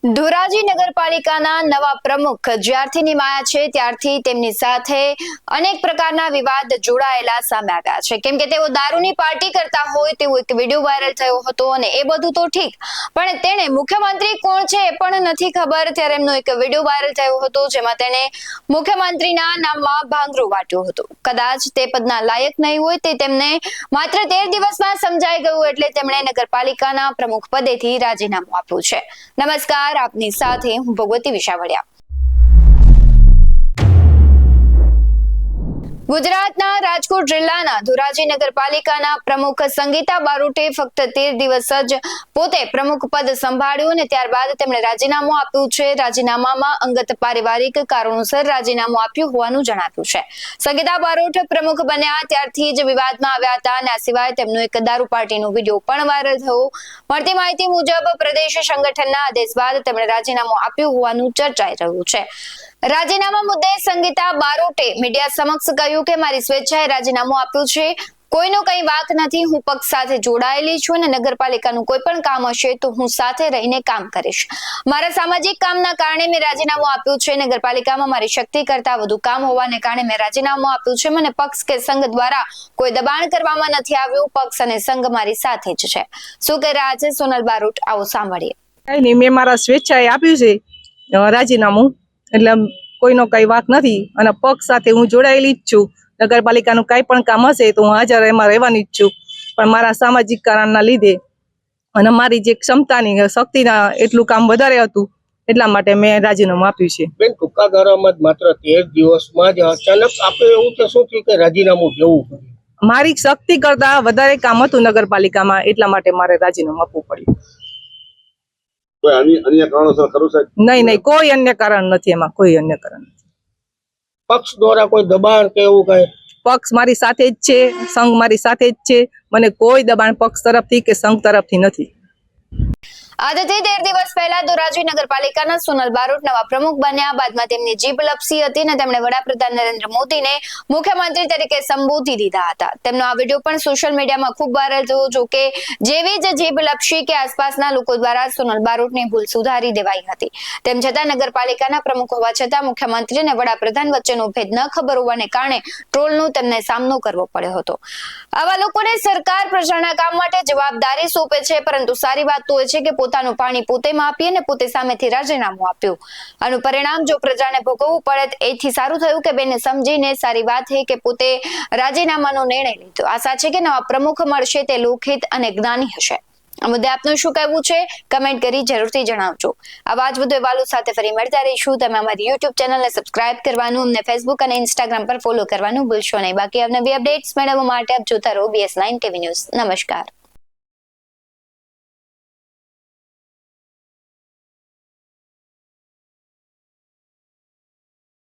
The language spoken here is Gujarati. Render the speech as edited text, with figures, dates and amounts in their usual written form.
ધોરાજી નગરપાલિકાના નવા પ્રમુખ જ્યારથી નિમાયા છે ત્યારથી તેમની સાથે અનેક પ્રકારના વિવાદ જોડાયેલા સામે આવ્યા છે, કેમ કે તેઓ દારૂની પાર્ટી કરતા હોય તેવો એક વિડીયો વાયરલ થયો હતો અને એ બધું તો ઠીક, પણ તેને મુખ્યમંત્રી કોણ છે એ પણ નથી ખબર. ત્યારે એમનો એક વિડીયો વાયરલ થયો હતો જેમાં તેને મુખ્યમંત્રીના નામમાં ભાંગરો વાટ્યો હતો. કદાચ તે પદના લાયક નહીં હોય તે તેમને માત્ર 13 દિવસમાં સમજાઈ ગયું એટલે તેમણે નગરપાલિકાના પ્રમુખ પદેથી રાજીનામું આપ્યું છે. નમસ્કાર, આપની સાથે હું ભગવતી વિશાવડિયા. ગુજરાતના રાજકોટ જિલ્લાના ધોરાજી નગરપાલિકાના પ્રમુખ સંગીતા બારોટે ફક્ત 13 દિવસ જ પોતે પ્રમુખ પદ સંભાળ્યું અને ત્યારબાદ તેમણે રાજીનામું આપ્યું છે. રાજીનામામાં અંગત પારિવારિક કારણોસર રાજીનામું આપ્યું હોવાનું જણાવ્યું છે. સંગીતા બારોટ પ્રમુખ બન્યા ત્યારથી જ વિવાદમાં આવ્યા હતા અને આ સિવાય તેમનો એક દારૂ પાર્ટીનો વિડીયો પણ વાયરલ થયો. મળતી માહિતી મુજબ પ્રદેશ સંગઠનના આદેશ બાદ તેમણે રાજીનામું આપ્યું હોવાનું ચર્ચાઈ રહ્યું છે. રાજીનામા મુદ્દે સંગીતા બારોટે મીડિયા સમક્ષ કહ્યું કે મારી સ્વેચ્છાએ રાજીનામું આપ્યું છે, કોઈનો કઈ વાક નથી. હું પક્ષ સાથે જોડાયેલી છું અને નગરપાલિકાનું કોઈ પણ કામ હશે તો હું સાથે રહીને કામ કરીશ. મારા સામાજિક કામના કારણે મેં રાજીનામું આપ્યું છે. નગરપાલિકામાં મારી શક્તિ કરતા વધુ કામ હોવાને કારણે મેં રાજીનામું આપ્યું છે. મને પક્ષ કે સંઘ દ્વારા કોઈ દબાણ કરવામાં નથી આવ્યું. પક્ષ અને સંઘ મારી સાથે જ છે. શું કહી રહ્યા છે સોનલ બારોટ, આવો સાંભળીએ. કઈ નહીં, મેં મારા સ્વેચ્છાએ આપ્યું છે રાજીનામું, એટલે કોઈનો કઈ વાક નથી અને પક્ષ સાથે હું જોડાયેલી જ છું. નગરપાલિકાનું કઈ પણ કામ હશે તો હું હાજર એમાં રહેવાની જ છું, પણ મારા સામાજિક કારણના લીધે અને મારી જે ક્ષમતાની શક્તિના એટલું કામ વધારે હતું એટલા માટે મેં રાજીનામું આપ્યું છે. બેન, ટૂંકા ગાળામાં જ માત્ર 13 દિવસમાં જ અચાનક આપણે એવું કે શું થયું કે રાજીનામું દેવું પડ્યું? મારી શક્તિ કરતા વધારે કામ હતું નગરપાલિકામાં, એટલા માટે મારે રાજીનામું આપવું પડ્યું. અન્ય કારણોસર ખરું સાહેબ? નહીં, કોઈ અન્ય કારણ નથી, એમાં કોઈ અન્ય કારણ નથી. પક્ષ દ્વારા કોઈ દબાણ કે એવું કઈ? પક્ષ મારી સાથે જ છે, સંઘ મારી સાથે જ છે. મને કોઈ દબાણ પક્ષ તરફથી કે સંઘ તરફથી નથી. આજથી 13 દિવસ પહેલા ધોરાજી નગરપાલિકાના સોનલ બારોટ નવા પ્રમુખ બન્યા. બાદમાં તેમની જીભ લપસી હતી અને તેમણે વડાપ્રધાન નરેન્દ્ર મોદીને મુખ્યમંત્રી તરીકે સંબોધી દીધા હતા. તેમનો આ વિડીયો પણ સોશિયલ મીડિયામાં ખૂબ વાયરલ થયો. જો કે જેવી જ જીભ લપસી કે આસપાસના લોકો દ્વારા સોનલ બારોટની ભૂલ સુધારી દેવાઈ હતી. તેમ છતાં નગરપાલિકાના પ્રમુખ હોવા છતાં મુખ્યમંત્રી અને વડાપ્રધાન વચ્ચેનો ભેદ ન ખબર હોવાને કારણે ટ્રોલનો તેમને સામનો કરવો પડ્યો હતો. આવા લોકોને સરકાર પ્રજાના કામ માટે જવાબદારી સોંપે છે, પરંતુ સારી વાત તો એ છે કે પોતાનું પાણી પોતે માપી અને પોતે સામેથી રાજીનામું આપ્યું. આનું પરિણામ જો પ્રજાને ભોગવવું પડે એથી સારું થયું કે બેને સમજીને સારી વાત છે કે પોતે રાજીનામાનો નિર્ણય લીધો. આશા છે કે નવા પ્રમુખ મળશે તે લોકહિત અને જ્ઞાની હશે. આ મુદ્દે આપનું શું કહેવું છે કમેન્ટ કરી જરૂરથી જણાવજો. આવા જ વધુ અહેવાલો સાથે ફરી મળતા રહીશું. તમે અમારી YouTube ચેનલને સબસ્ક્રાઇબ કરવાનું, અમને Facebook અને Instagram પર ફોલો કરવાનું ભૂલશો નહીં. બાકી નવી અપડેટ્સ મેળવવા માટે આપ જોતા રહો BS9 TV ન્યૂઝ. નમસ્કાર.